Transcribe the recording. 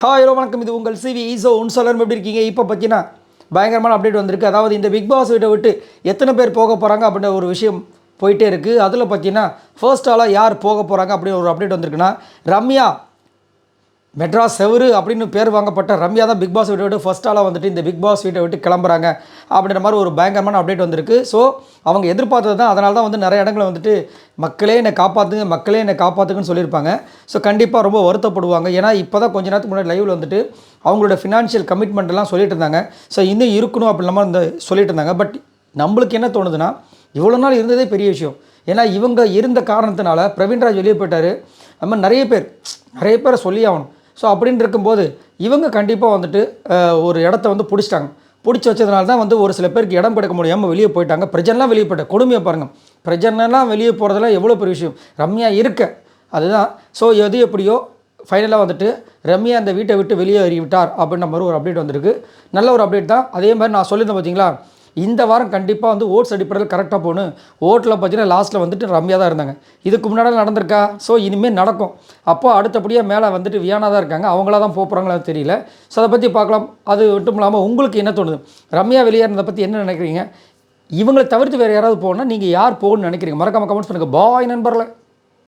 Hello வணக்கம். இது உங்கள் சிவி ஈஸோ உன்சலர் எப்படி இருக்கீங்க? இப்போ பார்த்தீங்கன்னா பயங்கரமான அப்டேட் வந்திருக்கு. அதாவது இந்த பிக் பாஸ் வீட்டை விட்டு எத்தனை பேர் போக போகிறாங்க அப்படின்ற ஒரு விஷயம் போயிட்டே இருக்குது. அதில் பார்த்தீங்கன்னா ஃபர்ஸ்ட் ஆளாக யார் போக போகிறாங்க அப்படின்னு ஒரு அப்டேட் வந்திருக்குன்னா, ரம்யா மெட்ராஸ் செவரு அப்படின்னு பேர் வாங்கப்பட்ட ரம்யா தான் பிக் பாஸ் வீட்டை விட்டு ஃபர்ஸ்ட் ஆளாக வந்துட்டு இந்த பிக் பாஸ் வீட்டை விட்டு கிளம்புறாங்க அப்படின்ற மாதிரி ஒரு பயங்கரமான அப்டேட் வந்திருக்கு. ஸோ அவங்க எதிர்பார்த்தது தான். அதனால தான் வந்து நிறைய இடங்களில் வந்துட்டு மக்களே என்னை காப்பாற்றுங்க, மக்களே என்னை காப்பாற்றுங்கன்னு சொல்லியிருப்பாங்க. ஸோ கண்டிப்பாக ரொம்ப வருத்தப்படுவாங்க. ஏன்னா இப்போ தான் கொஞ்ச நேரத்துக்கு முன்னாடி லைவில் வந்துட்டு அவங்களோட ஃபினான்ஷியல் கமிட்மெண்ட்லாம் சொல்லிட்டு இருந்தாங்க. ஸோ இன்னும் இருக்கணும் அப்படின் மாதிரி சொல்லிட்டு இருந்தாங்க. பட் நம்மளுக்கு என்ன தோணுதுன்னா, இவ்வளோ நாள் இருந்ததே பெரிய விஷயம். ஏன்னா இவங்க இருந்த காரணத்தினால பிரவீன்ராஜ் வெளியே போயிட்டார். நம்ம நிறைய பேரை சொல்லி ஆகணும். ஸோ அப்படின்னு இருக்கும்போது இவங்க கண்டிப்பாக வந்துட்டு ஒரு இடத்த வந்து பிடிச்சிட்டாங்க. பிடிச்சி வச்சதுனால தான் வந்து ஒரு சில பேருக்கு இடம் கொடுக்க முடியாமல் வெளியே போயிட்டாங்க. பிரஜன்லாம் வெளியே போயிட்டாங்க. கொடுமையை பாருங்கள். பிரஜனெல்லாம் வெளியே போகிறதெல்லாம் எவ்வளோ பெரிய விஷயம். ரம்யா இருக்க அதுதான். ஸோ எது எப்படியோ ஃபைனலாக வந்துட்டு ரம்யா அந்த வீட்டை விட்டு வெளியே அறிவிட்டார் அப்படின்ற மாதிரி ஒரு அப்டேட் வந்திருக்கு. நல்ல ஒரு அப்டேட் தான். அதே மாதிரி நான் சொல்லியிருந்தேன் பார்த்தீங்களா, இந்த வாரம் கண்டிப்பாக வந்து ஓட்ஸ் அடிப்படையில் கரெக்டாக போகணும். ஓட்டில் பார்த்தீங்கன்னா லாஸ்ட்டில் வந்துட்டு ரம்யா தான் இருந்தாங்க. இதுக்கு முன்னாடி நடந்திருக்கா? ஸோ இனிமேல் நடக்கும். அப்போ அடுத்தபடியாக மேலே வந்துட்டு வியானா தான் இருக்காங்க. அவங்களா தான் போகிறாங்களா தெரியல. ஸோ அதை பற்றி பார்க்கலாம். அது மட்டும் இல்லாமல் உங்களுக்கு என்ன தோணுது? ரம்யா வெளியேறதை பற்றி என்ன நினைக்கிறீங்க? இவங்களை தவிர்த்து வேறு யாராவது போகணுன்னா நீங்கள் யார் போகணும்னு நினைக்கிறீங்க? மறக்காமல் கமெண்ட்ஸ் பண்ணுங்கள். பாய் நண்பர்களே.